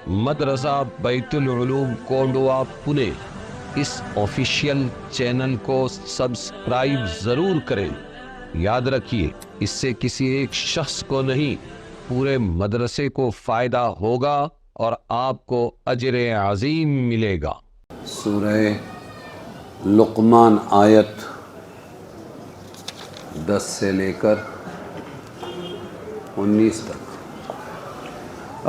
مدرسہ بیت العلوم کونڈوا پونے اس official channel کو سبسکرائب ضرور کریں۔ یاد رکھیے، اس سے کسی ایک شخص کو نہیں، پورے مدرسے کو فائدہ ہوگا اور آپ کو اجر عظیم ملے گا۔ سورہ لقمان آیت 10 سے لے کر 19 تک۔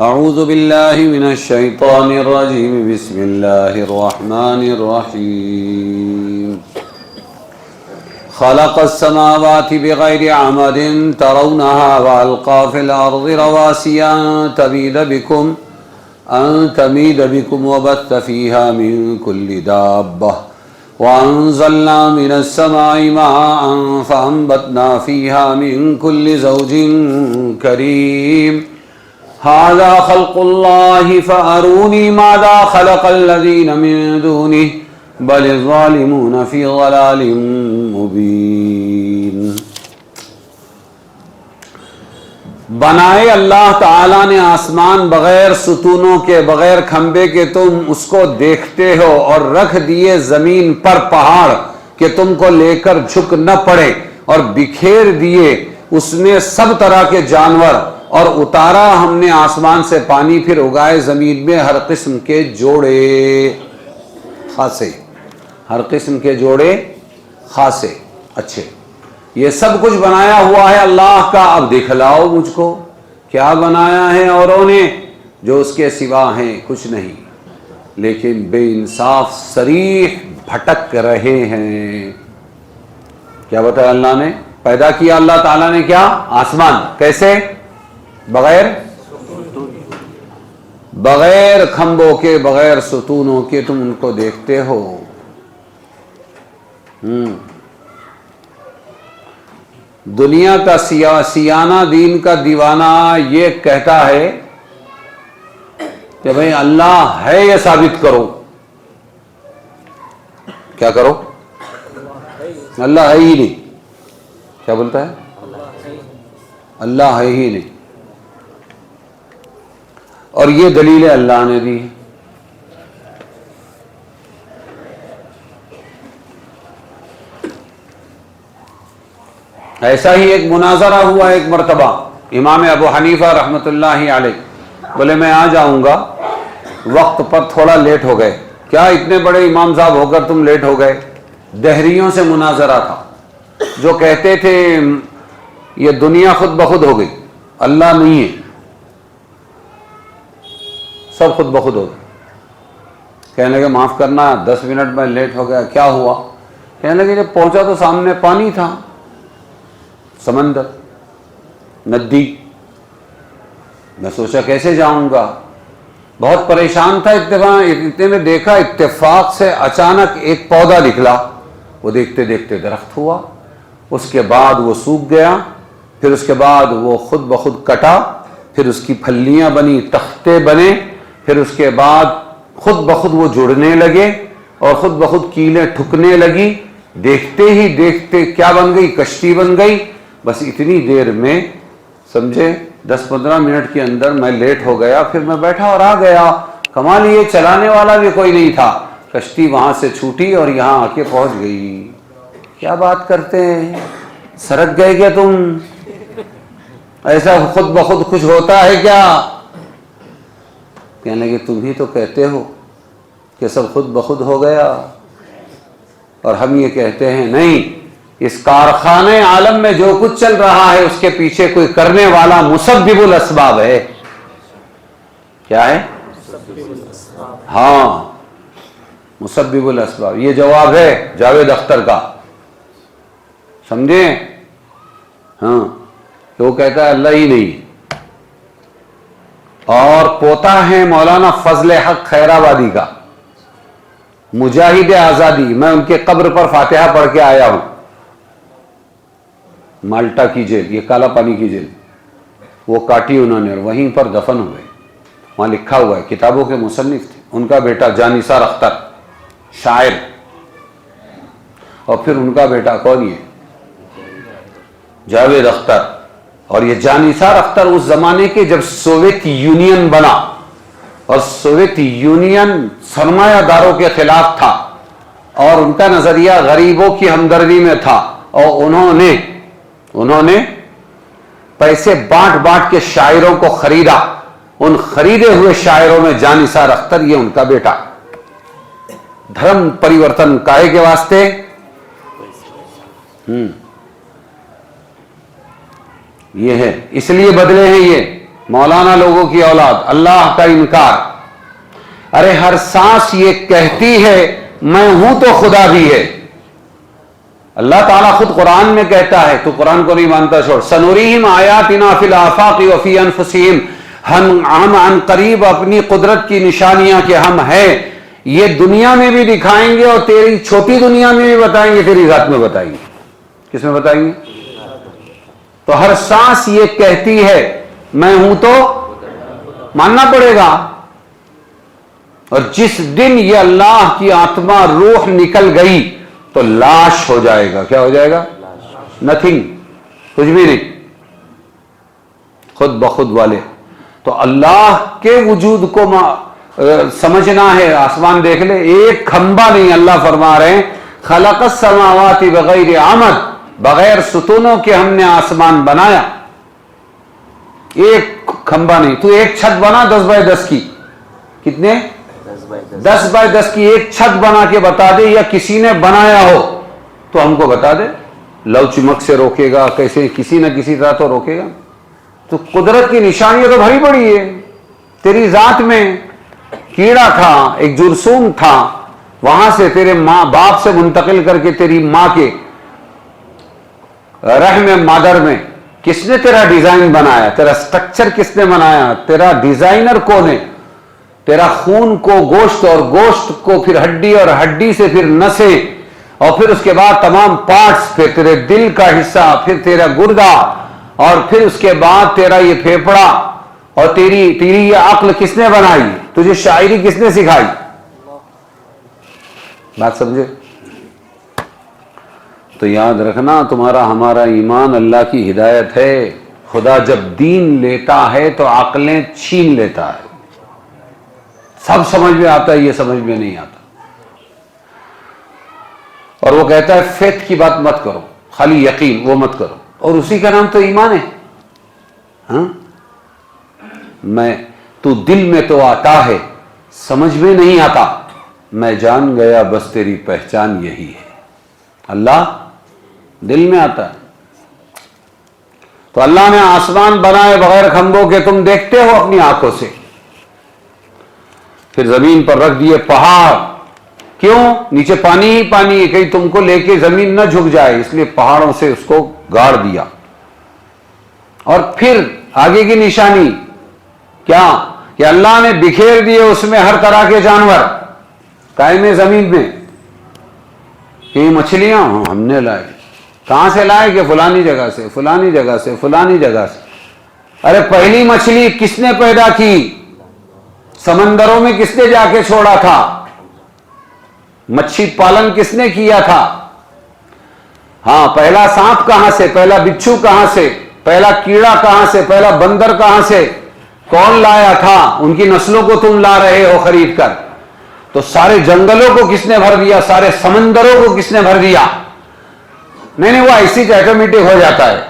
اعوذ باللہ من الشیطان الرجیم، بسم اللہ الرحمن الرحیم۔ خلق السماوات بغیر عمد ترونها والقى في الارض رواسي ان تميد بكم وبث فيها من كل دابة وانزلنا من السماء ماء فانبتنا فيها من كل زوج كريم هذا خلق الله فأروني ماذا خلق الذين من دونه بل الظالمون فی ضلال مبین۔ بنائے اللہ تعالیٰ نے آسمان بغیر ستونوں کے، بغیر کھمبے کے، تم اس کو دیکھتے ہو، اور رکھ دیے زمین پر پہاڑ کہ تم کو لے کر جھک نہ پڑے، اور بکھیر دیے اس میں سب طرح کے جانور، اور اتارا ہم نے آسمان سے پانی، پھر اگائے زمین میں ہر قسم کے جوڑے خاصے، ہر قسم کے جوڑے خاصے اچھے۔ یہ سب کچھ بنایا ہوا ہے اللہ کا، اب دکھلاؤ مجھ کو کیا بنایا ہے اوروں نے، جو اس کے سوا ہیں کچھ نہیں، لیکن بے انصاف صریح بھٹک رہے ہیں۔ کیا بتایا اللہ نے؟ پیدا کیا اللہ تعالیٰ نے کیا؟ آسمان، کیسے؟ بغیر کھمبوں کے، بغیر ستونوں کے، تم ان کو دیکھتے ہو۔ دنیا کا سیانہ، دین کا دیوانہ یہ کہتا ہے کہ بھئی اللہ ہے یہ ثابت کرو۔ کیا کرو؟ اللہ ہے ہی نہیں۔ کیا بولتا ہے؟ اللہ ہے ہی نہیں، اور یہ دلیل اللہ نے دی۔ ایسا ہی ایک مناظرہ ہوا ایک مرتبہ، امام ابو حنیفہ رحمۃ اللہ علیہ بولے میں آ جاؤں گا، وقت پر تھوڑا لیٹ ہو گئے۔ کیا اتنے بڑے امام صاحب ہو کر تم لیٹ ہو گئے؟ دہریوں سے مناظرہ تھا، جو کہتے تھے یہ دنیا خود بخود ہو گئی، اللہ نہیں ہے، سب خود بخود ہو گئے۔ کہنے لگے معاف کرنا 10 منٹ میں لیٹ ہو گیا، کیا ہوا؟ کہنے لگے جب پہنچا تو سامنے پانی تھا، سمندر، ندی۔ میں سوچا کیسے جاؤں گا، بہت پریشان تھا۔ اتنے میں دیکھا اتفاق سے اچانک ایک پودا نکلا، وہ دیکھتے دیکھتے درخت ہوا، اس کے بعد وہ سوکھ گیا، پھر اس کے بعد وہ خود بخود کٹا، پھر اس کی پھلیاں بنی، تختے بنے، پھر اس کے بعد خود بخود وہ جڑنے لگے اور خود بخود کیلیں ٹھکنے لگی۔ دیکھتے ہی دیکھتے کیا بن گئی؟ کشتی بن گئی۔ بس اتنی دیر میں سمجھے 10-15 منٹ کے اندر میں لیٹ ہو گیا، پھر میں بیٹھا اور آ گیا۔ کمال یہ چلانے والا بھی کوئی نہیں تھا، کشتی وہاں سے چھوٹی اور یہاں آ کے پہنچ گئی۔ کیا بات کرتے ہیں، سرک گئے کیا تم؟ ایسا خود بخود کچھ ہوتا ہے کیا؟ کہنے لگے تم ہی تو کہتے ہو کہ سب خود بخود ہو گیا، اور ہم یہ کہتے ہیں نہیں، اس کارخانے عالم میں جو کچھ چل رہا ہے اس کے پیچھے کوئی کرنے والا مسبب الاسباب ہے۔ کیا ہے؟ ہاں، مسبب الاسباب۔ یہ جواب ہے جاوید اختر کا، سمجھیں؟ ہاں، وہ کہتا ہے اللہ ہی نہیں، اور پوتا ہے مولانا فضل حق خیرآبادی کا، مجاہد آزادی۔ میں ان کے قبر پر فاتحہ پڑھ کے آیا ہوں، مالٹا کی جیل، یہ کالا پانی کی جیل، وہ کاٹی انہوں نے اور وہیں پر دفن ہوئے۔ وہاں لکھا ہوا ہے، کتابوں کے مصنف تھے۔ ان کا بیٹا جانثار اختر شاعر، اور پھر ان کا بیٹا کون؟ یہ جاوید اختر۔ اور یہ جانثار اختر اس زمانے کے جب سوویت یونین بنا، اور سوویت یونین سرمایہ داروں کے خلاف تھا اور ان کا نظریہ غریبوں کی ہمدردی میں تھا، اور انہوں نے پیسے بانٹ بانٹ کے شاعروں کو خریدا. ان خریدے ہوئے شاعروں میں جان نثار اختر، یہ ان کا بیٹا. دھرم پریورتن کائے کے واسطے؟ یہ ہے، اس لیے بدلے ہیں یہ مولانا لوگوں کی اولاد. اللہ کا انکار. ارے ہر سانس یہ کہتی ہے میں ہوں تو خدا بھی ہے. اللہ تعالیٰ خود قرآن میں کہتا ہے، تو قرآن کو نہیں مانتا چھوڑ. سنوریہم آیاتنا فی الآفاق وفی انفسہم، ہم عن قریب اپنی قدرت کی نشانیاں کہ ہم ہیں یہ دنیا میں بھی دکھائیں گے، اور تیری چھوٹی دنیا میں بھی بتائیں گے، تیری ذات میں بتائیں گے. کس میں بتائیں گے؟ تو ہر سانس یہ کہتی ہے میں ہوں تو ماننا پڑے گا. اور جس دن یہ اللہ کی آتما روح نکل گئی تو لاش ہو جائے گا. کیا ہو جائے گا؟ نتھنگ، کچھ بھی نہیں، خود بخود والے. تو اللہ کے وجود کو سمجھنا ہے. آسمان دیکھ لے، ایک کھمبا نہیں. اللہ فرما رہے ہیں خلق السماوات بغیر عمد، بغیر ستونوں کے ہم نے آسمان بنایا. ایک کھمبا نہیں. تو ایک چھت بنا 10 بائی 10 کی، کتنے؟ 10 بائی 10 کی ایک چھت بنا کے بتا دے، یا کسی نے بنایا ہو تو ہم کو بتا دے. لو چمک سے روکے گا کیسے؟ کسی نہ کسی طرح تو روکے گا. تو قدرت کی نشانیاں تو بھری پڑی ہے. تیری ذات میں کیڑا تھا، ایک جرثوم تھا، وہاں سے تیرے ماں باپ سے منتقل کر کے تیری ماں کے رحم مادر میں کس نے تیرا ڈیزائن بنایا؟ تیرا سٹرکچر کس نے بنایا؟ تیرا ڈیزائنر کون ہے؟ تیرا خون کو گوشت، اور گوشت کو پھر ہڈی، اور ہڈی سے پھر نسیں، اور پھر اس کے بعد تمام پارٹس، پھر تیرے دل کا حصہ، پھر تیرا گردہ، اور پھر اس کے بعد تیرا یہ پھیپڑا، اور تیری یہ عقل کس نے بنائی؟ تجھے شاعری کس نے سکھائی؟ بات سمجھے؟ تو یاد رکھنا تمہارا ہمارا ایمان اللہ کی ہدایت ہے. خدا جب دین لیتا ہے تو عقلیں چھین لیتا ہے. سب سمجھ میں آتا ہے، یہ سمجھ میں نہیں آتا. اور وہ کہتا ہے فیتھ کی بات مت کرو، خالی یقین وہ مت کرو، اور اسی کا نام تو ایمان ہے. ہاں، تو دل میں تو آتا ہے، سمجھ میں نہیں آتا. میں جان گیا بس تیری پہچان یہی ہے. اللہ دل میں آتا ہے. تو اللہ نے آسمان بنائے بغیر کھمبوں کے، تم دیکھتے ہو اپنی آنکھوں سے. پھر زمین پر رکھ دیے پہاڑ. کیوں؟ نیچے پانی ہی پانی ہے، کہیں تم کو لے کے زمین نہ جھک جائے، اس لیے پہاڑوں سے اس کو گاڑ دیا. اور پھر آگے کی نشانی کیا؟ کہ اللہ نے بکھیر دیے اس میں ہر طرح کے جانور قائم زمین میں. کہ مچھلیاں ہم نے لائے. کہاں سے لائے؟ کہ فلانی جگہ سے، فلانی جگہ سے، فلانی جگہ سے. ارے پہلی مچھلی کس نے پیدا کی؟ سمندروں میں کس نے جا کے چھوڑا تھا؟ مچھی پالن کس نے کیا تھا؟ ہاں، پہلا سانپ کہاں سے، پہلا بچھو کہاں سے، پہلا کیڑا کہاں سے، پہلا بندر کہاں سے؟ کون لایا تھا؟ ان کی نسلوں کو تم لا رہے ہو خرید کر. تو سارے جنگلوں کو کس نے بھر دیا؟ سارے سمندروں کو کس نے بھر دیا؟ نہیں، وہ ایسی آٹومیٹک ہو جاتا ہے.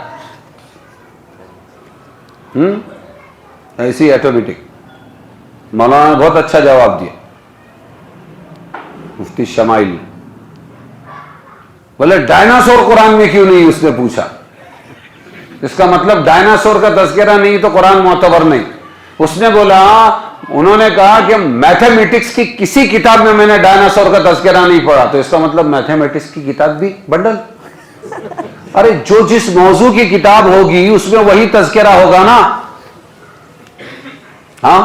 ایسی آٹومیٹک. مولانا نے بہت اچھا جواب دیا، مفتی شمائل. بولے ڈائناسور قرآن میں کیوں نہیں؟ اس نے پوچھا. اس کا مطلب ڈائناسور کا تذکرہ نہیں تو قرآن معتبر نہیں. اس نے بولا، انہوں نے کہا کہ میتھمیٹکس کی کسی کتاب میں میں نے ڈائناسور کا تذکرہ نہیں پڑھا، تو اس کا مطلب میتھمیٹکس کی کتاب بھی بنڈل. ارے جو جس موضوع کی کتاب ہوگی اس میں وہی تذکرہ ہوگا نا. ہاں.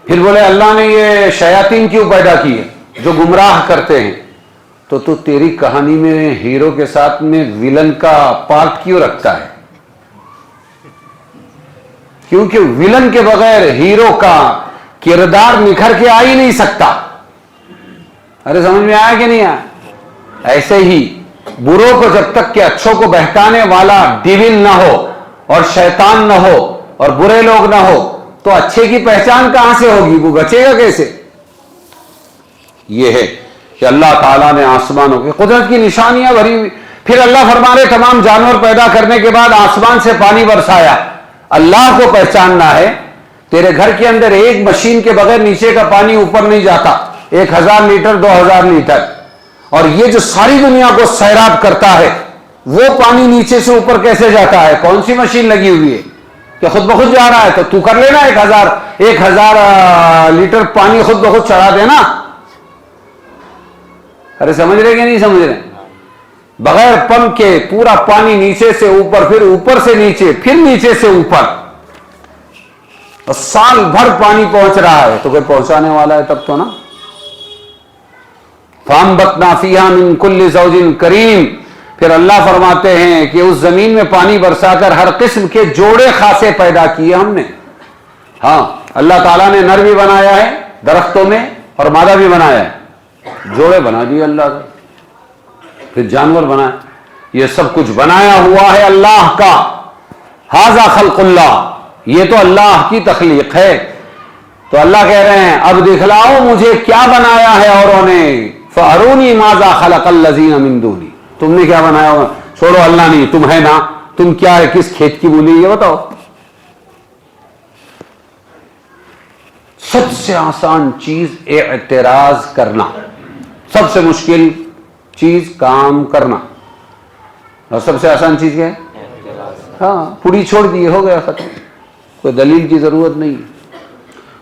پھر بولے اللہ نے یہ شیاطین کیوں پیدا کی ہے جو گمراہ کرتے ہیں؟ تو تیری کہانی میں ہیرو کے ساتھ میں ویلن کا پارٹ کیوں رکھتا ہے؟ کیونکہ ویلن کے بغیر ہیرو کا کردار نکھر کے آ ہی نہیں سکتا. ارے سمجھ میں آیا کہ نہیں آیا؟ ایسے ہی بروں کو جب تک کہ اچھوں کو بہکانے والا ڈیول نہ ہو، اور شیطان نہ ہو، اور برے لوگ نہ ہو، تو اچھے کی پہچان کہاں سے ہوگی؟ وہ بچے گا کیسے؟ یہ ہے کہ اللہ تعالیٰ نے آسمانوں کی قدرت کی نشانیاں بھری ہوئی. پھر اللہ فرما رہے تمام جانور پیدا کرنے کے بعد آسمان سے پانی برسایا. اللہ کو پہچاننا ہے. تیرے گھر کے اندر ایک مشین کے بغیر نیچے کا پانی اوپر نہیں جاتا. 1000 لیٹر 2000 لیٹر. اور یہ جو ساری دنیا کو سیراب کرتا ہے وہ پانی نیچے سے اوپر کیسے جاتا ہے؟ کون سی مشین لگی ہوئی ہے کہ خود بخود جا رہا ہے؟ تو تو کر لینا 1000 لیٹر پانی خود بخود چڑھا دینا. ارے سمجھ رہے کہ نہیں سمجھ رہے؟ بغیر پمپ کے پورا پانی نیچے سے اوپر، پھر اوپر سے نیچے، پھر نیچے سے اوپر، اور سال بھر پانی پہنچ رہا ہے. تو کوئی پہنچانے والا ہے تب تو نا. فَأَنبَتْنَا فِيهَا مِن كُلِّ زَوْجٍ كَرِيمٍ. پھر اللہ فرماتے ہیں کہ اس زمین میں پانی برسا کر ہر قسم کے جوڑے خاصے پیدا کیے ہم نے. ہاں، اللہ تعالیٰ نے نر بھی بنایا ہے درختوں میں اور مادہ بھی بنایا ہے. جوڑے بنا دیے اللہ کا. پھر جانور بنائے. یہ سب کچھ بنایا ہوا ہے اللہ کا. ھذا خلق اللہ. یہ تو اللہ کی تخلیق ہے. تو اللہ کہہ رہے ہیں اب دکھلاؤ مجھے کیا بنایا ہے اوروں نے. فَأَرُونِي مَاذَا خَلَقَ الَّذِينَ مِن دُونِي. تم نے کیا بنایا ہوگا؟ چھوڑو اللہ نہیں، تم ہے نا، تم کیا ہے، کس کھیت کی بولی یہ بتاؤ. سب سے آسان چیز اعتراض کرنا، سب سے مشکل چیز کام کرنا. اور سب سے آسان چیز کیا ہے؟ ہاں، پوری چھوڑ دی، ہو گیا ختم. کوئی دلیل کی ضرورت نہیں.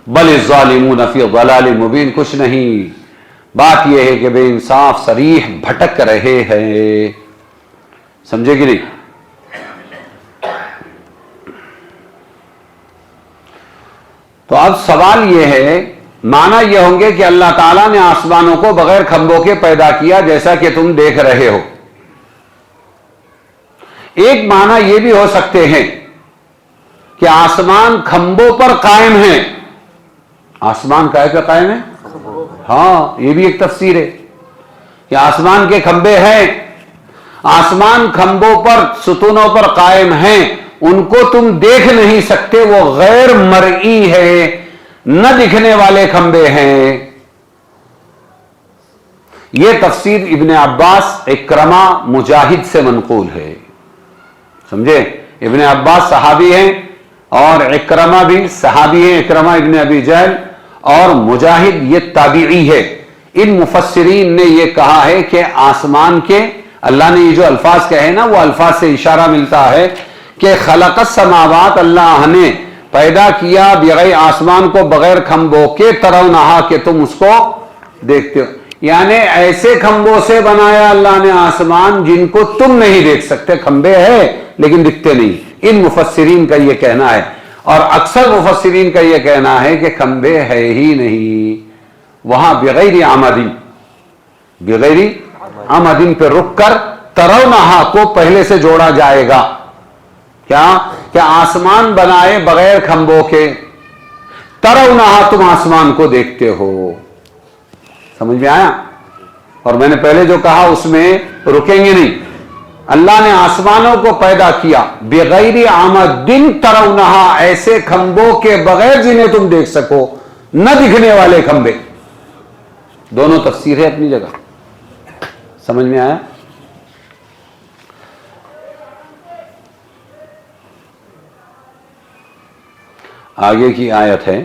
بل الظالمون فی ضلال مبین. کچھ نہیں، بات یہ ہے کہ بے انصاف صریح بھٹک رہے ہیں. سمجھے کہ نہیں؟ تو اب سوال یہ ہے، معنی یہ ہوں گے کہ اللہ تعالیٰ نے آسمانوں کو بغیر کھمبوں کے پیدا کیا جیسا کہ تم دیکھ رہے ہو. ایک معنی یہ بھی ہو سکتے ہیں کہ آسمان کھمبوں پر قائم ہیں. آسمان کائے پہ قائم ہے؟ ہاں، یہ بھی ایک تفسیر ہے کہ آسمان کے کھمبے ہیں. آسمان کھمبوں پر، ستونوں پر قائم ہیں. ان کو تم دیکھ نہیں سکتے، وہ غیر مرئی ہے، نہ دکھنے والے کھمبے ہیں. یہ تفسیر ابن عباس، اکرمہ، مجاہد سے منقول ہے. سمجھے؟ ابن عباس صحابی ہیں اور اکرمہ بھی صحابی ہیں. اکرمہ ابن ابی جہل اور مجاہد یہ تابعی ہے. ان مفسرین نے یہ کہا ہے کہ آسمان کے، اللہ نے یہ جو الفاظ کہے نا، وہ الفاظ سے اشارہ ملتا ہے کہ خلق السماوات، اللہ نے پیدا کیا بغیر آسمان کو بغیر کھمبوں کے، ترونہا کہ تم اس کو دیکھتے ہو. یعنی ایسے کھمبوں سے بنایا اللہ نے آسمان جن کو تم نہیں دیکھ سکتے. کھمبے ہیں لیکن دکھتے نہیں. ان مفسرین کا یہ کہنا ہے. اور اکثر مفسرین کا یہ کہنا ہے کہ کھمبے ہے ہی نہیں. وہاں بغیر آمدین، بغیر آمدین پہ رک کر ترونہا کو پہلے سے جوڑا جائے گا. کیا کہ آسمان بنائے بغیر کھمبوں کے، ترونہا تم آسمان کو دیکھتے ہو. سمجھ میں آیا؟ اور میں نے پہلے جو کہا اس میں رکیں گے نہیں. اللہ نے آسمانوں کو پیدا کیا بغیر آمدن ترونہا، ایسے کھمبوں کے بغیر جنہیں تم دیکھ سکو، نہ دکھنے والے کھمبے. دونوں تفسیر ہے اپنی جگہ. سمجھ میں آیا؟ آگے کی آیت ہے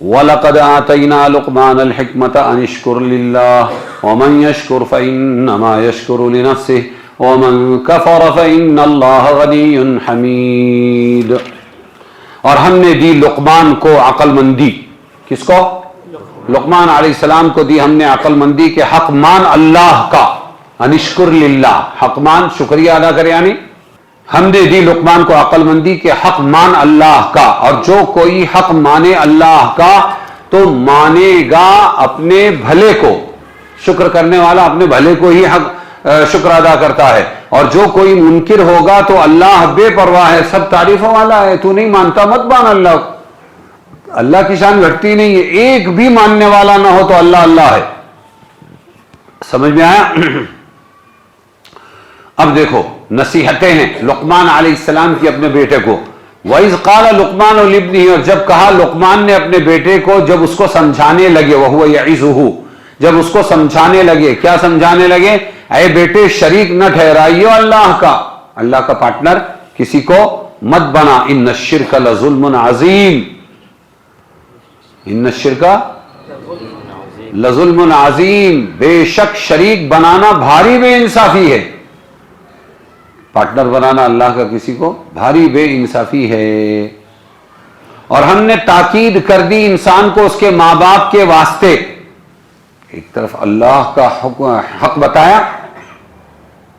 وَلَقَدْ آتَيْنَا لُقْمَانَ الْحِكْمَةَ أَنِ اشْكُرْ لِلَّهِ وَمَنْ يَشْكُرْ فَإِنَّمَا يَشْكُرُ لِنَفْسِهِ وَمَنْ كَفَرَ فَإِنَّ اللَّهَ غَنِيٌّ حَمِيدٌ. اور ہم نے دی لقمان کو عقل مندی. کس کو؟ لقمان علیہ السلام کو دی ہم نے عقل مندی کے حق مان اللہ کا. ان اشکر للہ، حق مان شکریہ ادا کرے. یعنی ہم نے دی لقمان کو عقل مندی کے حق مان اللہ کا. اور جو کوئی حق مانے اللہ کا تو مانے گا اپنے بھلے کو. شکر کرنے والا اپنے بھلے کو ہی حق شکر ادا کرتا ہے. اور جو کوئی منکر ہوگا تو اللہ بے پرواہ ہے، سب تعریفوں والا ہے. تو نہیں مانتا مت مان اللہ کو. اللہ کی شان گھٹتی نہیں ہے. ایک بھی ماننے والا نہ ہو تو اللہ اللہ ہے. سمجھ میں آیا؟ اب دیکھو نصیحتیں ہیں لقمان علیہ السلام کی اپنے بیٹے کو. وَإِذْ قَالَ لُقْمَانُ لِابْنِهِ، اور جب کہا لقمان نے اپنے بیٹے کو، جب اس کو سمجھانے لگے، وَهُوَ يَعِظُهُ، جب اس کو سمجھانے لگے، کیا سمجھانے لگے؟ اے بیٹے شریک نہ ٹھہرائیو اللہ کا پارٹنر کسی کو مت بنا، ان الشرک لظلم عظیم، ان الشرک لظلم عظیم، بے شک شریک بنانا بھاری بے انصافی ہے، پارٹنر بنانا اللہ کا کسی کو بھاری بے انصافی ہے۔ اور ہم نے تاکید کر دی انسان کو اس کے ماں باپ کے واسطے، ایک طرف اللہ کا حق بتایا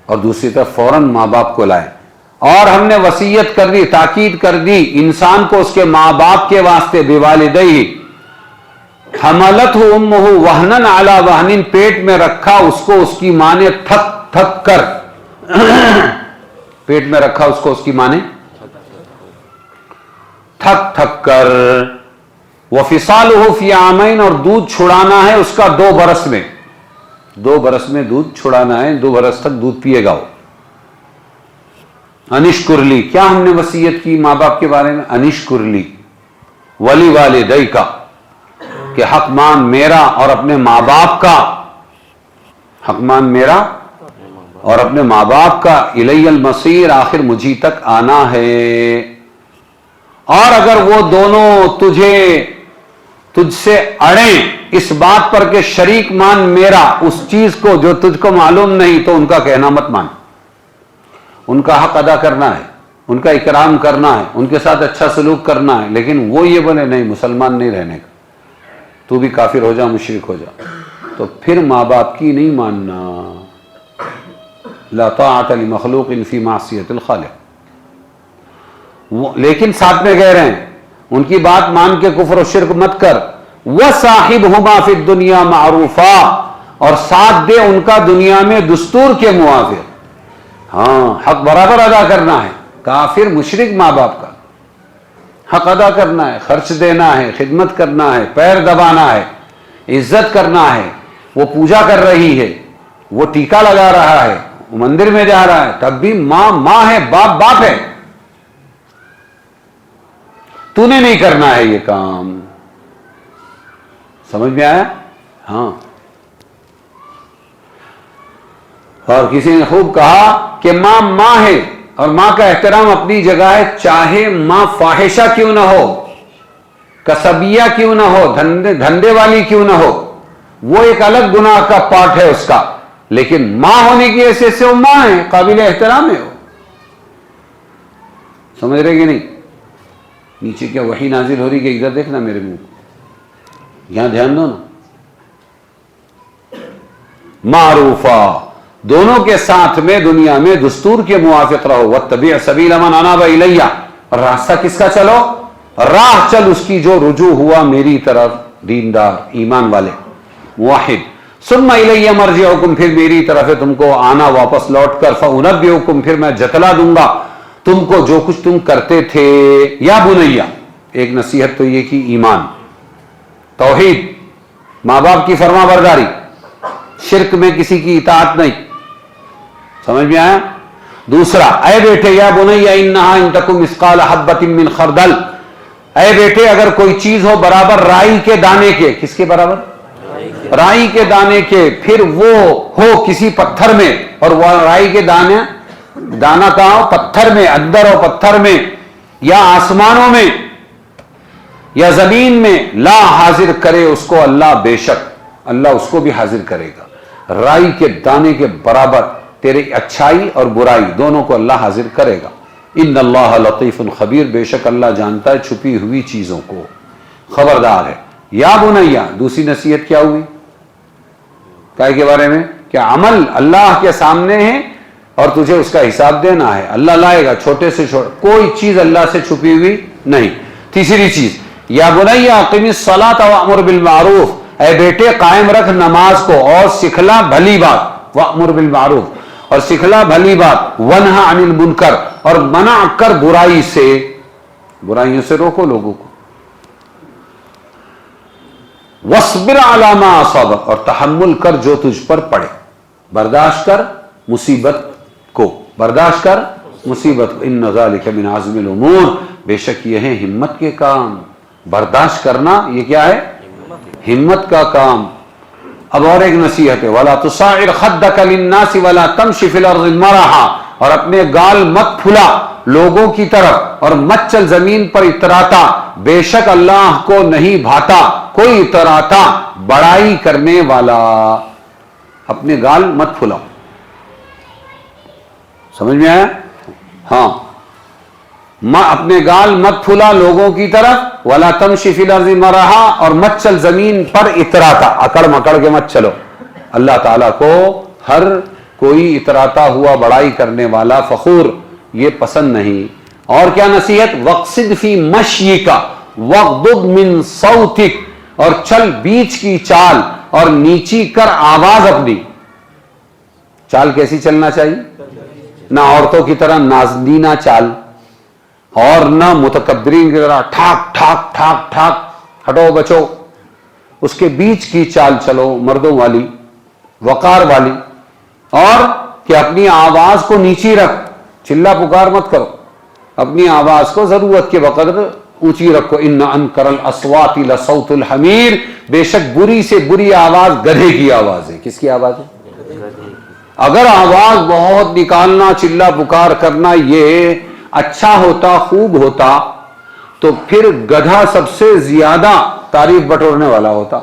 اور دوسری طرف فوراً ماں باپ کو لائے، اور ہم نے وصیت کر دی، تاکید کر دی انسان کو اس کے ماں باپ کے واسطے، بوالدیہ، حملتہ امہ وہنن علی وہن، پیٹ میں رکھا اس کو اس کی ماں نے تھک تھک کر، پیٹ میں رکھا اس کو اس کی ماں نے تھک تھک کر، وفصالہ فی عامین، اور دودھ چھڑانا ہے اس کا 2 برس میں، 2 برس میں دودھ چھڑانا ہے، 2 برس تک دودھ پیے گا وہ۔ انشکر لی، کیا ہم نے وصیت کی ماں باپ کے بارے میں؟ انشکر لی ولی والدیک، کہ حق مان میرا اور اپنے ماں باپ کا، حق مان میرا اور اپنے ماں باپ کا، الی المصیر، آخر مجھی تک آنا ہے۔ اور اگر وہ دونوں تجھ سے اڑیں اس بات پر کہ شریک مان میرا اس چیز کو جو تجھ کو معلوم نہیں، تو ان کا کہنا مت مان، ان کا حق ادا کرنا ہے، ان کا اکرام کرنا ہے، ان کے ساتھ اچھا سلوک کرنا ہے، لیکن وہ یہ بولے نہیں مسلمان نہیں رہنے کا، تو بھی کافر ہو جا، مشرک ہو جا، تو پھر ماں باپ کی نہیں ماننا۔ لا طاعت لمخلوق فی معصیت الخالق، لیکن ساتھ میں کہہ رہے ہیں ان کی بات مان کے کفر و شرک مت کر۔ وَصَاحِبْهُمَا فِي الدُّنْيَا مَعْرُوفًا، اور ساتھ دے ان کا دنیا میں دستور کے موافق، ہاں حق برابر ادا کرنا ہے، کافر مشرک ماں باپ کا حق ادا کرنا ہے، خرچ دینا ہے، خدمت کرنا ہے، پیر دبانا ہے، عزت کرنا ہے۔ وہ پوجا کر رہی ہے، وہ ٹیکا لگا رہا ہے، وہ مندر میں جا رہا ہے، تب بھی ماں ماں ہے، باپ باپ ہے، تو نے نہیں کرنا ہے یہ کام۔ سمجھ میں آیا؟ ہاں۔ اور کسی نے خوب کہا کہ ماں ماں ہے، اور ماں کا احترام اپنی جگہ ہے، چاہے ماں فاحشہ کیوں نہ ہو، کسبیہ کیوں نہ ہو، دھندے والی کیوں نہ ہو، وہ ایک الگ گناہ کا پارٹ ہے اس کا، لیکن ماں ہونے کی حیثیت سے وہ ماں ہے، قابل احترام ہے وہ۔ سمجھ رہے کہ نہیں؟ نیچے کیا وحی نازل ہو رہی کہ ادھر دیکھنا میرے منہ، یہاں دھیان دو نا۔ معروفہ، دونوں کے ساتھ میں دنیا میں دستور کے موافق رہو۔ واتبع سبیل من اناب الی، اور راستہ کس کا چلو؟ راہ چل اس کی جو رجوع ہوا میری طرف، دیندار ایمان والے موحد۔ ثم الی مرجعکم، پھر میری طرف ہے تم کو آنا واپس لوٹ کر، فانبئکم، پھر میں جتلا دوں گا تم کو جو کچھ تم کرتے تھے۔ یا بنیا، ایک نصیحت تو یہ کی ایمان، توحید، ماں باپ کی فرما برداری، شرک میں کسی کی اطاعت نہیں، سمجھ میں آیا؟ دوسرا، اے بیٹے، یا بنیا انہا ان تکن مثقال حبۃ من خردل، اے بیٹے اگر کوئی چیز ہو برابر رائی کے دانے کے، کس کے برابر؟ رائی کے دانے کے، پھر وہ ہو کسی پتھر میں، اور وہ رائی کے دانا کہاں ہو؟ پتھر میں، اندر ہو پتھر میں، یا آسمانوں میں، یا زمین میں، لا حاضر کرے اس کو اللہ، بے شک اللہ اس کو بھی حاضر کرے گا۔ رائی کے دانے کے برابر تیرے اچھائی اور برائی دونوں کو اللہ حاضر کرے گا۔ ان اللہ لطیف خبیر، بے شک اللہ جانتا ہے چھپی ہوئی چیزوں کو، خبردار ہے۔ یا بنیا، دوسری نصیحت کیا ہوئی؟ کائے کے بارے میں؟ کہ عمل اللہ کے سامنے ہے اور تجھے اس کا حساب دینا ہے، اللہ لائے گا، چھوٹے سے چھوٹا، کوئی چیز اللہ سے چھپی ہوئی نہیں۔ تیسری چیز، یا بنیا اقم الصلاۃ وامر بالمعروف، اے بیٹے قائم رکھ نماز کو اور سکھلا بھلی بات، وامر بالمعروف، اور سکھلا بھلی بات، ونہا عن المنکر، اور منع کر برائی سے، برائیوں سے روکو لوگوں کو، وَاصْبِرْ عَلَى مَا أَصَابَكَ، اور تحمل کر جو تجھ پر پڑے، برداشت کر مصیبت کو، برداشت کر مصیبت کو، ان ذالک من عزم الامور، بے شک یہ ہے ہمت کے کام. برداشت کرنا یہ کیا ہے؟ ہمت کا کام. اب اور ایک نصیحت ہے وَلَا تُصَعِّرْ خَدَّكَ لِلنَّاسِ وَلَا تَمْشِ فِي الْأَرْضِ مَرَحًا, اور اپنے گال مت پھلا لوگوں کی طرف اور مت چل زمین پر اتراتا, بے شک اللہ کو نہیں بھاتا کوئی اتراتا بڑائی کرنے والا. اپنے گال مت پھلاؤ. سمجھ میں آیا؟ ہاں, اپنے گال مت پھلا لوگوں کی طرف, وَلَا تَمْشِ فِي الْأَرْضِ مَرَحًا, اور مت چل زمین پر اتراتا, اکڑ مکڑ کے مت چلو. اللہ تعالیٰ کو ہر کوئی اتراتا ہوا بڑائی کرنے والا فخور یہ پسند نہیں. اور کیا نصیحت؟ وَاقْصِدْ فِي مَشْيِكَ وَاغْضُضْ مِنْ صَوْتِكَ, اور چل بیچ کی چال اور نیچی کر آواز اپنی. چال کیسی چلنا چاہیے؟ نہ عورتوں کی طرح نازنینہ چال, اور نہ متکبرین کی طرح ٹھاک ٹھاک ٹھاک ٹھاک, ہٹو بچو. اس کے بیچ کی چال چلو, مردوں والی, وقار والی. اور کہ اپنی آواز کو نیچی رکھ, چلا پکار مت کرو, اپنی آواز کو ضرورت کے وقت اونچی رکھو. ان انکر الاصوات لصوت الحمیر, بے شک بری سے بری آواز گدھے کی آواز ہے. کس کی آواز ہے؟ اگر آواز بہت نکالنا, چلا پکار کرنا یہ اچھا ہوتا, خوب ہوتا, تو پھر گدھا سب سے زیادہ تعریف بٹورنے والا ہوتا,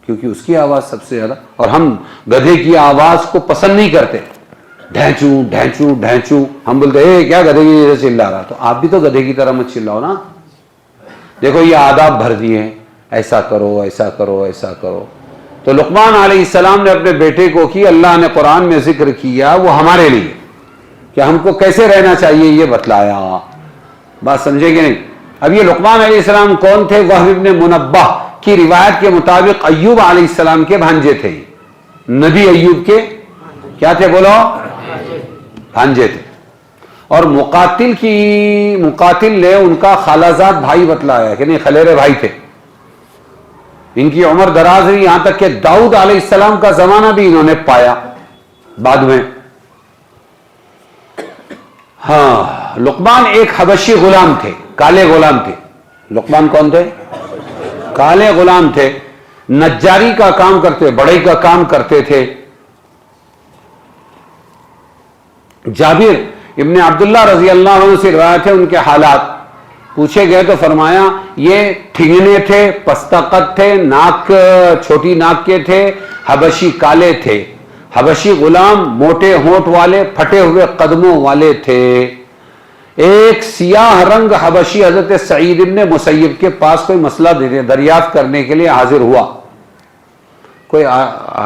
کیونکہ اس کی آواز سب سے زیادہ. اور ہم گدھے کی آواز کو پسند نہیں کرتے. ڈھینچو ڈھینچو ڈھینچو, ہم بولتے ہیں کیا گدھے کی طرح چلا رہا, تو آپ بھی تو گدھے کی طرح مت چلاؤ نا. دیکھو یہ آداب بھر دیے ہیں, ایسا کرو ایسا کرو ایسا کرو. تو لقمان علیہ السلام نے اپنے بیٹے کو کی, اللہ نے قرآن میں ذکر کیا, وہ ہمارے لیے کہ ہم کو کیسے رہنا چاہیے یہ بتلایا. بات سمجھے کہ نہیں؟ اب یہ لقمان علیہ السلام کون تھے؟ وہب ابن منبہ کی روایت کے مطابق ایوب علیہ السلام کے بھانجے تھے. نبی ایوب کے کیا تھے بولو؟ بھانجے تھے. اور مقاتل نے ان کا خالازاد بھائی بتلایا کہ نہیں, خلیرے بھائی تھے. ان کی عمر دراز رہی, یہاں تک کہ داؤد علیہ السلام کا زمانہ بھی انہوں نے پایا بعد میں. ہاں, لقمان ایک حبشی غلام تھے, کالے غلام تھے. لقمان کون تھے؟ کالے غلام تھے, نجاری کا کام کرتے, بڑھئی کا کام کرتے تھے. جابر ابن عبداللہ رضی اللہ عنہ سے روایت ہے, ان کے حالات پوچھے گئے تو فرمایا یہ ٹھگنے تھے, پستقت تھے, ناک چھوٹی ناک کے تھے, حبشی کالے تھے. حبشی غلام موٹے ہونٹ والے, پھٹے ہوئے قدموں والے تھے. ایک سیاہ رنگ حبشی حضرت سعید ابن مسیب کے پاس کوئی مسئلہ دریافت کرنے کے لیے حاضر ہوا. کوئی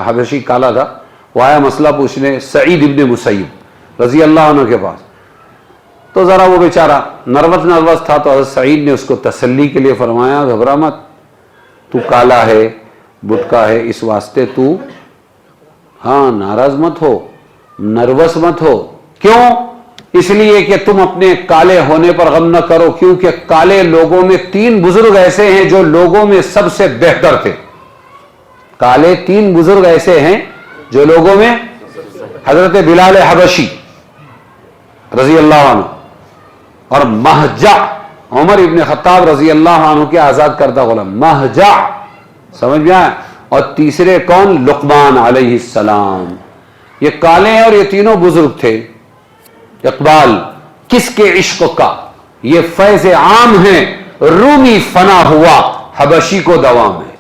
حبشی کالا تھا, وہ آیا مسئلہ پوچھنے سعید ابن مسیب رضی اللہ عنہ کے پاس. تو ذرا وہ بیچارہ نروس تھا, تو حضرت سعید نے اس کو تسلی کے لیے فرمایا گھبرا مت, تو کالا ہے, بٹکا ہے, اس واسطے تو ہاں ناراض مت ہو, نروس مت ہو. کیوں؟ اس لیے کہ تم اپنے کالے ہونے پر غم نہ کرو, کیونکہ کالے لوگوں میں 3 بزرگ ایسے ہیں جو لوگوں میں سب سے بہتر تھے. کالے 3 بزرگ ایسے ہیں جو لوگوں میں, حضرت بلال حبشی رضی اللہ عنہ, اور مہجع عمر ابن خطاب رضی اللہ عنہ کے آزاد کردہ غلام مہجع, سمجھ میں آیا؟ اور تیسرے کون؟ لقمان علیہ السلام. یہ کالے ہیں اور یہ تینوں بزرگ تھے. اقبال کس کے عشق کا یہ فیض عام ہے, رومی فنا ہوا حبشی کو دوام ہے.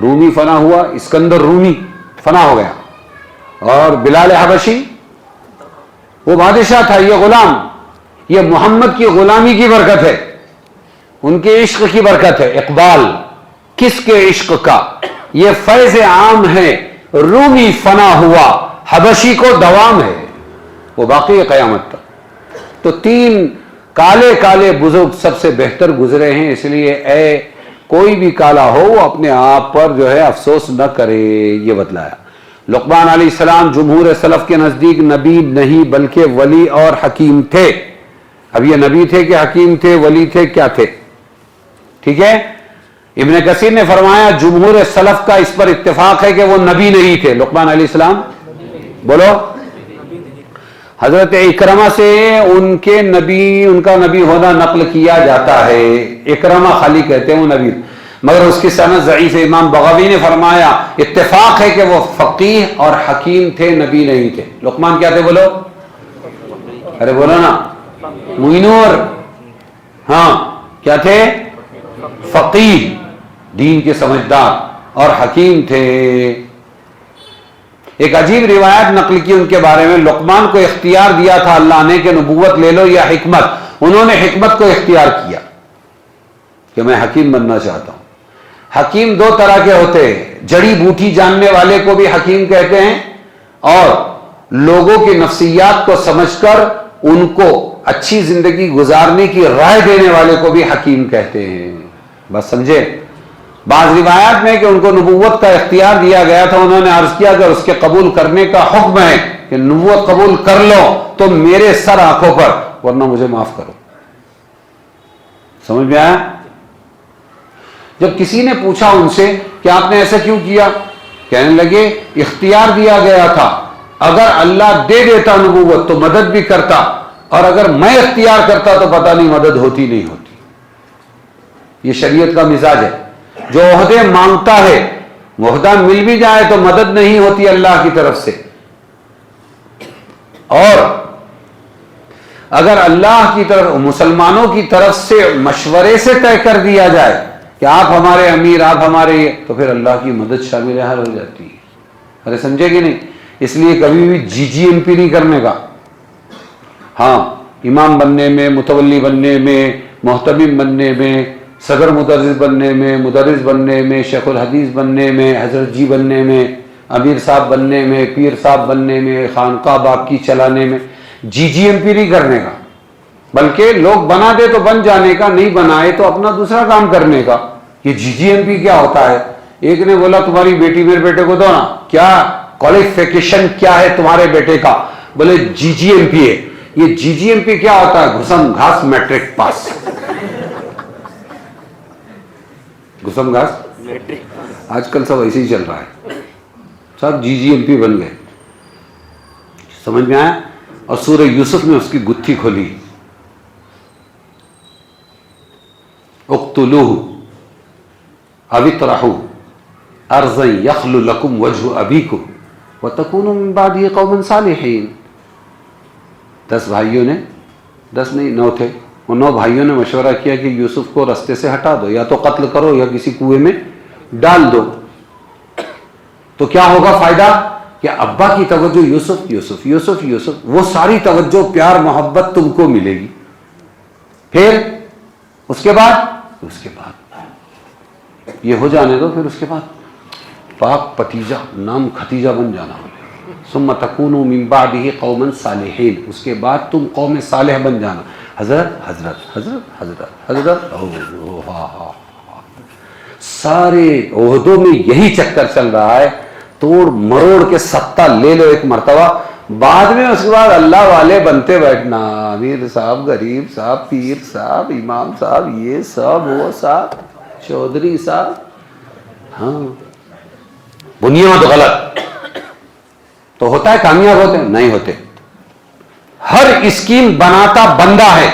رومی فنا ہوا, اسکندر رومی فنا ہو گیا, اور بلال حبشی وہ بادشاہ تھا, یہ غلام. یہ محمد کی غلامی کی برکت ہے, ان کے عشق کی برکت ہے. اقبال کس کے عشق کا یہ فیض عام ہے, رومی فنا ہوا حبشی کو دوام ہے. وہ باقی قیامت تک. تو 3 کالے کالے بزرگ سب سے بہتر گزرے ہیں, اس لیے اے کوئی بھی کالا ہو وہ اپنے آپ پر جو ہے افسوس نہ کرے, یہ بتلایا. لقمان علیہ السلام جمہور سلف کے نزدیک نبی نہیں بلکہ ولی اور حکیم تھے. اب یہ نبی تھے کہ حکیم تھے, ولی تھے, کیا تھے؟ ٹھیک ہے. ابن کثیر نے فرمایا جمہور سلف کا اس پر اتفاق ہے کہ وہ نبی نہیں تھے. لقمان علیہ السلام بولو. حضرت اکرمہ سے ان کا نبی ہونا نقل کیا جاتا ہے. اکرمہ خالی کہتے ہیں وہ نبی، مگر اس کی سند ضعیف ہے. امام بغوی نے فرمایا اتفاق ہے کہ وہ فقیہ اور حکیم تھے، نبی نہیں تھے. لقمان کیا تھے بولو؟ ارے بولو نا. معینور، ہاں کیا تھے؟ فقیہ، دین کے سمجھدار، اور حکیم تھے. ایک عجیب روایت نقل کی ان کے بارے میں. لقمان کو اختیار دیا تھا اللہ نے کہ نبوت لے لو یا حکمت. انہوں نے حکمت کو اختیار کیا کہ میں حکیم بننا چاہتا ہوں. حکیم دو طرح کے ہوتے ہیں، جڑی بوٹی جاننے والے کو بھی حکیم کہتے ہیں، اور لوگوں کی نفسیات کو سمجھ کر ان کو اچھی زندگی گزارنے کی رائے دینے والے کو بھی حکیم کہتے ہیں. بس سمجھے؟ بعض روایات میں کہ ان کو نبوت کا اختیار دیا گیا تھا، انہوں نے عرض کیا اگر اس کے قبول کرنے کا حکم ہے کہ نبوت قبول کر لو تو میرے سر آنکھوں پر، ورنہ مجھے معاف کرو. سمجھ میں آیا؟ جب کسی نے پوچھا ان سے کہ آپ نے ایسا کیوں کیا، کہنے لگے اختیار دیا گیا تھا، اگر اللہ دے دیتا نبوت تو مدد بھی کرتا، اور اگر میں اختیار کرتا تو پتہ نہیں مدد ہوتی نہیں ہوتی. یہ شریعت کا مزاج ہے. جو عہدے مانگتا ہے عہدہ مل بھی جائے تو مدد نہیں ہوتی اللہ کی طرف سے، اور اگر اللہ کی طرف، مسلمانوں کی طرف سے مشورے سے طے کر دیا جائے کہ آپ ہمارے امیر، آپ ہمارے یہ، تو پھر اللہ کی مدد شامل حال ہو جاتی ہے. ارے سمجھے کہ نہیں؟ اس لیے کبھی بھی جی ایم پی نہیں کرنے کا. ہاں، امام بننے میں، متولی بننے میں، محتمم بننے میں، صدر مدرس بننے میں، مدرس بننے میں، شیخ الحدیث بننے میں، حضرت جی بننے میں، امیر صاحب بننے میں، پیر صاحب بننے میں، خانقاہ باقی چلانے میں جی ایم پی نہیں کرنے کا، بلکہ لوگ بنا دے تو بن جانے کا، نہیں بنائے تو اپنا دوسرا کام کرنے کا. یہ جی ایم پی کیا ہوتا ہے؟ ایک نے بولا تمہاری بیٹی میرے بیٹے کو دو نا، کیا کوالیفیکیشن کیا ہے تمہارے بیٹے کا؟ بولے جی ایم پی ہے. یہ جی ایم پی کیا ہوتا ہے؟ گھسم گھاس میٹرک پاس. گھسم گھاس آج کل سب ایسے ہی چل رہا ہے، سب جی ایم پی بن گئے. سمجھ میں آیا؟ اور سورہ یوسف میں اس کی گتھی کھولی، اقتلوہ او اطرحوہ ارضا یخل لکم وجہ ابیکم وتکونوا من بعدہ قوما صالحین. 10 بھائیوں نے، 10 نہیں 9 تھے، ان 9 بھائیوں نے مشورہ کیا کہ یوسف کو رستے سے ہٹا دو، یا تو قتل کرو یا کسی کنویں میں ڈال دو. تو کیا ہوگا فائدہ؟ کہ ابا کی توجہ یوسف یوسف یوسف یوسف، وہ ساری توجہ پیار محبت تم کو ملے گی. پھر اس کے بعد یہ ہو جانے دو، پھر اس کے بعد پاک پتیجا نام ختیجہ بن جانا. ثم تکونوا من بعدہ قوما صالحین، اس کے بعد تم قوم صالح بن جانا. حضرت حضرت حضرت حضرت حضرت سارے عہدوں میں یہی چکر چل رہا ہے، توڑ مروڑ کے ستا لے لو ایک مرتبہ، بعد میں اس کے بعد اللہ والے بنتے بیٹھنا، امیر صاحب، غریب صاحب، پیر صاحب، امام صاحب، یہ صاحب، وہ صاحب، چودھری صاحب. ہاں، بنیاد غلط. تو ہوتا ہے کامیاب ہوتے ہیں؟ نہیں ہوتے. ہر اسکیم بناتا بندہ ہے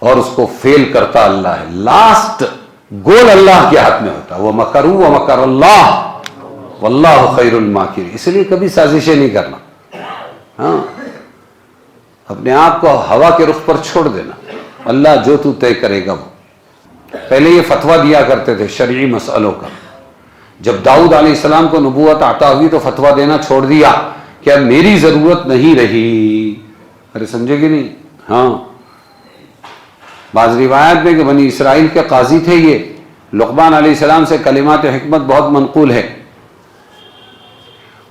اور اس کو فیل کرتا اللہ ہے. لاسٹ گول اللہ کے ہاتھ میں ہوتا ہے. وَمَكَرُوا وَمَكَرَ اللَّهُ وَاللَّهُ خَيْرُ الْمَاكِرِينَ. اس لیے کبھی سازشیں نہیں کرنا. ہاں، اپنے آپ کو ہوا کے رخ پر چھوڑ دینا، اللہ جو تو طے کرے گا وہ. پہلے یہ فتویٰ دیا کرتے تھے شرعی مسئلوں کا. جب داؤد علیہ السلام کو نبوت عطا ہوئی تو فتویٰ دینا چھوڑ دیا کہ اب میری ضرورت نہیں رہی. ارے سمجھے کہ نہیں؟ ہاں، بعض روایت میں کہ بنی اسرائیل کے قاضی تھے یہ. لقمان علیہ السلام سے کلمات حکمت بہت منقول ہے.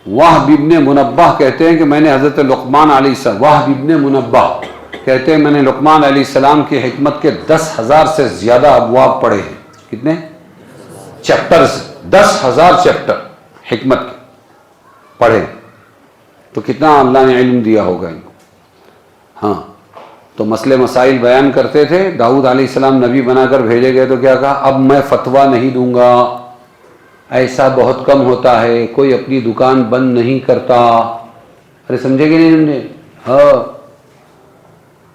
وہب ابن منبہ کہتے ہیں کہ میں نے حضرت لقمان علیہ السلام، وہب ابن منبہ کہتے ہیں میں نے لقمان علیہ السلام کی حکمت کے 10,000 سے زیادہ ابواب پڑھے ہیں. کتنے چیپٹرز؟ 10,000 چیپٹر حکمت کے پڑھے. تو کتنا اللہ نے علم دیا ہوگا ان کو. ہاں، تو مسئلے مسائل بیان کرتے تھے. داؤد علیہ السلام نبی بنا کر بھیجے گئے تو کیا کہا؟ اب میں فتویٰ نہیں دوں گا، ایسا بہت کم ہوتا ہے، کوئی اپنی دکان بند نہیں کرتا. ارے سمجھے کہ نہیں سمجھے؟ ہاں،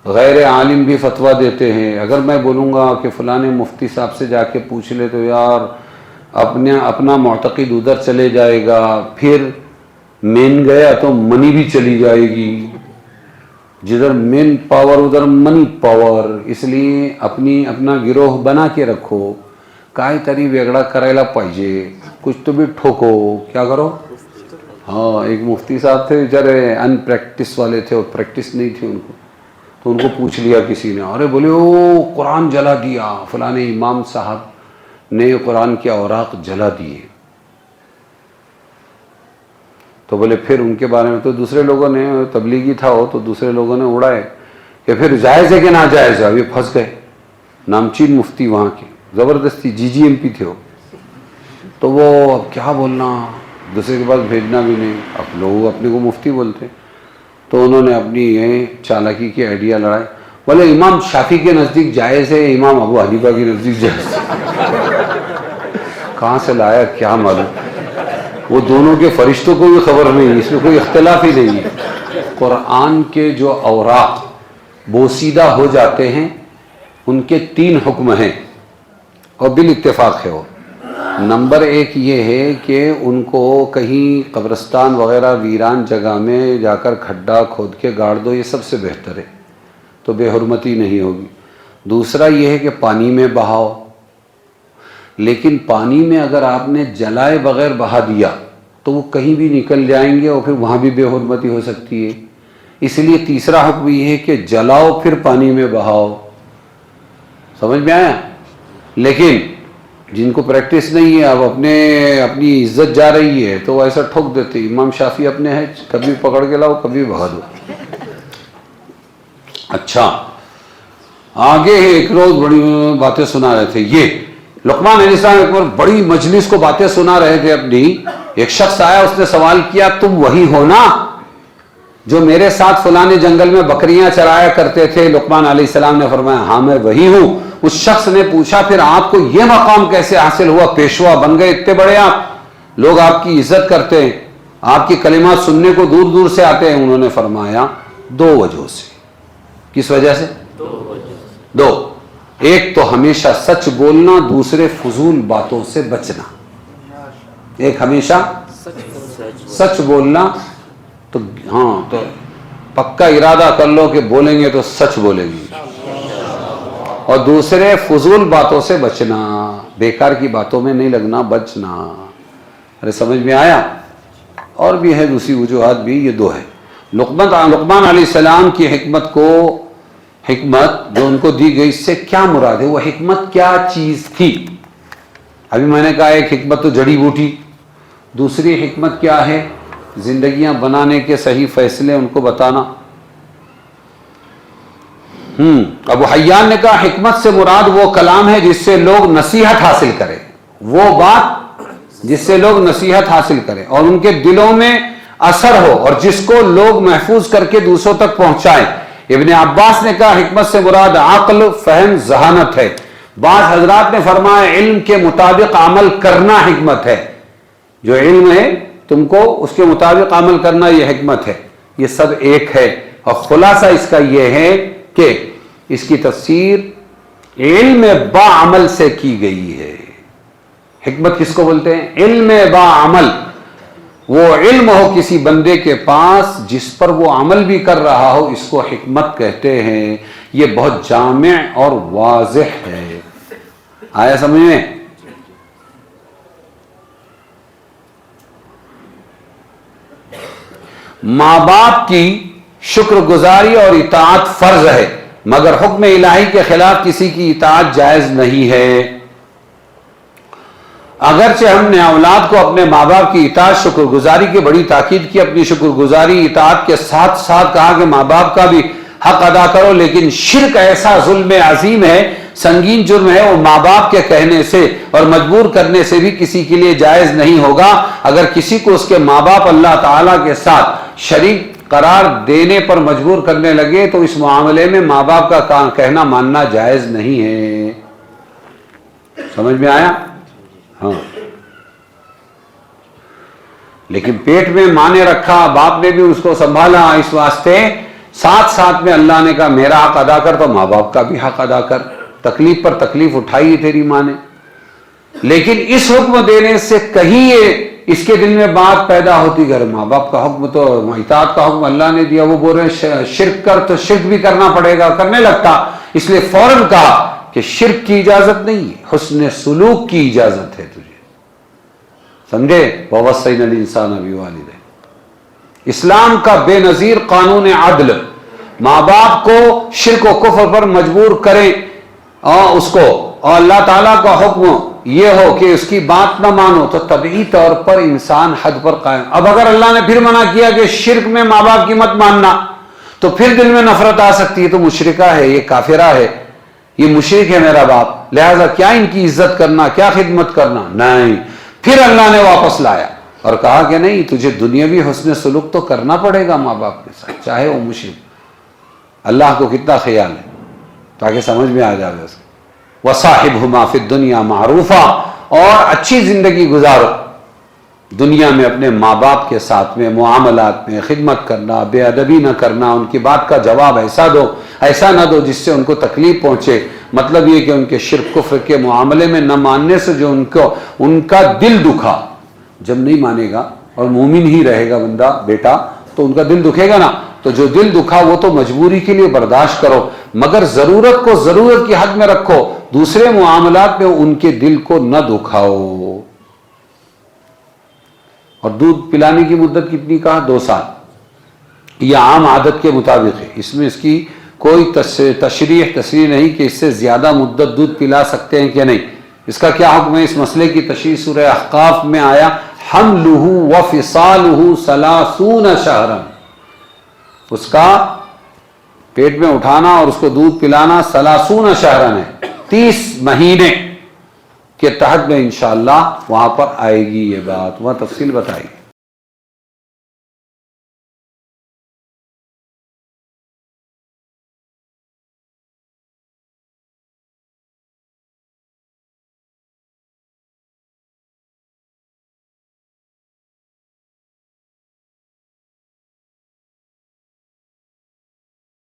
غیر عالم بھی فتویٰ دیتے ہیں. اگر میں بولوں گا کہ فلاں مفتی صاحب سے جا کے پوچھ لے تو یار اپنا معتقد ادھر چلے جائے گا، پھر مین گیا تو منی بھی چلی جائے گی. جدھر مین پاور ادھر منی پاور. اس لیے اپنا گروہ بنا کے رکھو. کائی تری ویگڑا کریلا پائیے، کچھ تو بھی ٹھوکو. کیا کرو؟ ہاں، ایک مفتی صاحب تھے بیچارے، ان پریکٹس والے تھے، اور پریکٹس نہیں تھی ان کو. تو ان کو پوچھ لیا کسی نے، ارے بولے او قرآن جلا دیا فلاں امام صاحب نے، قرآن کے اوراق جلا دیے. تو بولے پھر ان کے بارے میں تو دوسرے لوگوں نے، تبلیغی تھا وہ، تو دوسرے لوگوں نے اڑائے کہ پھر جائز ہے کہ ناجائز ہے. ابھی پھنس گئے. نامچین مفتی وہاں کے، زبردستی GGMP تھے وہ. تو وہ اب کیا بولنا، دوسرے کے پاس بھیجنا بھی نہیں. اب لوگ اپنے کو مفتی بولتے. تو انہوں نے اپنی یہ چالاکی کی آئیڈیا لڑائے. بولے امام شافی کے نزدیک جائز ہے، امام ابو حنیفہ کے نزدیک جائز ہے. کہاں سے لایا کیا معلوم. وہ دونوں کے فرشتوں کو بھی خبر نہیں، اس میں کوئی اختلاف ہی نہیں ہے. قرآن کے جو اوراق بوسیدہ ہو جاتے ہیں ان کے 3 حکم ہیں، اور بالاتفاق ہے وہ. نمبر 1 یہ ہے کہ ان کو کہیں قبرستان وغیرہ ویران جگہ میں جا کر کھڈا کھود کے گاڑ دو، یہ سب سے بہتر ہے، تو بے حرمتی نہیں ہوگی. دوسرا یہ ہے کہ پانی میں بہاؤ، لیکن پانی میں اگر آپ نے جلائے بغیر بہا دیا تو وہ کہیں بھی نکل جائیں گے اور پھر وہاں بھی بے حرمتی ہو سکتی ہے. اس لیے تیسرا حکم یہ ہے کہ جلاؤ پھر پانی میں بہاؤ. سمجھ میں آیا؟ لیکن جن کو پریکٹس نہیں ہے، اب اپنی عزت جا رہی ہے تو وہ ایسا ٹھوک دیتے. امام شافی اپنے ہیں، کبھی پکڑ کے لاؤ کبھی بہا دو. اچھا، آگے ایک روز بڑی باتیں سنا رہے تھے. یہ لقمان علیہ السلام ایک بار بڑی مجلس کو باتیں سنا رہے تھے اپنی. ایک شخص آیا، اس نے سوال کیا تم وہی ہو نا جو میرے ساتھ فلاں جنگل میں بکریاں چرایا کرتے تھے؟ لقمان علیہ السلام نے فرمایا ہاں میں وہی ہوں. اس شخص نے پوچھا پھر آپ کو یہ مقام کیسے حاصل ہوا؟ پیشوا بن گئے اتنے بڑے، آپ لوگ آپ کی عزت کرتے ہیں، آپ کی کلمات سننے کو دور دور سے آتے ہیں. انہوں نے فرمایا 2 وجہوں سے. کس وجہ سے؟ 2. ایک تو ہمیشہ سچ بولنا، دوسرے فضول باتوں سے بچنا. ایک ہمیشہ سچ بولنا، تو ہاں تو پکا ارادہ کر لو کہ بولیں گے تو سچ بولیں گے. اور دوسرے فضول باتوں سے بچنا، بیکار کی باتوں میں نہیں لگنا، بچنا. ارے سمجھ میں آیا؟ اور بھی ہے دوسری وجوہات بھی، یہ 2 ہے. لقمان علیہ السلام کی حکمت جو ان کو دی گئی، اس سے کیا مراد ہے؟ وہ حکمت کیا چیز تھی؟ ابھی میں نے کہا ایک حکمت تو جڑی بوٹی، دوسری حکمت کیا ہے؟ زندگیاں بنانے کے صحیح فیصلے ان کو بتانا. ابو حیان نے کہا حکمت سے مراد وہ کلام ہے جس سے لوگ نصیحت حاصل کریں، وہ بات جس سے لوگ نصیحت حاصل کریں اور ان کے دلوں میں اثر ہو، اور جس کو لوگ محفوظ کر کے دوسروں تک پہنچائیں. ابن عباس نے کہا حکمت سے مراد عقل، فہم، ذہانت ہے. بعض حضرات نے فرمایا علم کے مطابق عمل کرنا حکمت ہے. جو علم ہے تم کو اس کے مطابق عمل کرنا یہ حکمت ہے. یہ سب ایک ہے، اور خلاصہ اس کا یہ ہے کہ اس کی تفسیر علم با عمل سے کی گئی ہے. حکمت کس کو بولتے ہیں؟ علم با عمل. وہ علم ہو کسی بندے کے پاس جس پر وہ عمل بھی کر رہا ہو، اس کو حکمت کہتے ہیں. یہ بہت جامع اور واضح ہے. آیا سمجھ میں؟ ماں باپ کی شکر گزاری اور اطاعت فرض ہے، مگر حکم الہی کے خلاف کسی کی اطاعت جائز نہیں ہے. اگرچہ ہم نے اولاد کو اپنے ماں باپ کی اطاعت شکر گزاری کی بڑی تاکید کی، اپنی شکر گزاری اطاعت کے ساتھ ساتھ کہا کہ ماں باپ کا بھی حق ادا کرو، لیکن شرک ایسا ظلم عظیم ہے، سنگین جرم ہے، وہ ماں باپ کے کہنے سے اور مجبور کرنے سے بھی کسی کے لیے جائز نہیں ہوگا. اگر کسی کو اس کے ماں باپ اللہ تعالیٰ کے ساتھ شریک قرار دینے پر مجبور کرنے لگے تو اس معاملے میں ماں باپ کا کہنا ماننا جائز نہیں ہے. سمجھ میں آیا؟ ہاں. لیکن پیٹ میں ماں نے رکھا، باپ نے بھی اس کو سنبھالا، اس واسطے ساتھ ساتھ میں اللہ نے کہا میرا حق ادا کر، تو ماں باپ کا بھی حق ادا کر. تکلیف پر تکلیف اٹھائی تیری ماں نے، لیکن اس حکم دینے سے کہیں یہ اس کے دل میں بات پیدا ہوتی کہ ماں باپ کا حکم تو اطاعت کا حکم اللہ نے دیا، وہ بول رہے شرک کر تو شرک بھی کرنا پڑے گا، کرنے لگتا. اس لیے فوراً کہا کہ شرک کی اجازت نہیں ہے، حسن سلوک کی اجازت ہے تجھے. سمجھے؟ وَوَصَّيْنَا الْإِنسَانَ بِوَالِدَيْهِ. اسلام کا بے نظیر قانون عدل، ماں باپ کو شرک و کفر پر مجبور کریں اور اس کو، اور اللہ تعالیٰ کا حکم یہ ہو کہ اس کی بات نہ مانو، تو طبعی طور پر انسان حد پر قائم. اب اگر اللہ نے پھر منع کیا کہ شرک میں ماں باپ کی مت ماننا، تو پھر دل میں نفرت آ سکتی ہے، تو مشرکہ ہے، یہ کافرہ ہے، یہ مشرک ہے میرا باپ، لہذا کیا ان کی عزت کرنا، کیا خدمت کرنا. نہیں، پھر اللہ نے واپس لایا اور کہا کہ نہیں، تجھے دنیاوی حسن سلوک تو کرنا پڑے گا ماں باپ کے ساتھ، چاہے وہ مشرک. اللہ کو کتنا خیال ہے، تاکہ سمجھ میں آ جائے اس کو. وَصَاحِبْهُمَا فِي الدُّنْيَا مَعْرُوفًا، اور اچھی زندگی گزارو دنیا میں اپنے ماں باپ کے ساتھ میں، معاملات میں خدمت کرنا، بے ادبی نہ کرنا، ان کی بات کا جواب ایسا نہ دو جس سے ان کو تکلیف پہنچے. مطلب یہ کہ ان کے شرک کفر کے معاملے میں نہ ماننے سے جو ان کا دل دکھا، جب نہیں مانے گا اور مومن ہی رہے گا بندہ بیٹا تو ان کا دل دکھے گا نا، تو جو دل دکھا وہ تو مجبوری کے لیے برداشت کرو، مگر ضرورت کو ضرورت کی حد میں رکھو، دوسرے معاملات میں ان کے دل کو نہ دکھاؤ. اور دودھ پلانے کی مدت کتنی کہا؟ 2 سال. یہ عام عادت کے مطابق ہے، اس میں اس کی کوئی تشریح نہیں کہ اس سے زیادہ مدت دودھ پلا سکتے ہیں کہ نہیں. اس کا کیا حکم ہے؟ اس مسئلے کی تشریح سورہ احقاف میں آیا، حملہ وفصالہ 30 شہرا. اس کا پیٹ میں اٹھانا اور اس کو دودھ پلانا 30 شہرن ہے، 30 مہینے کے تحت میں انشاءاللہ وہاں پر آئے گی یہ بات، وہاں تفصیل بتائے گی.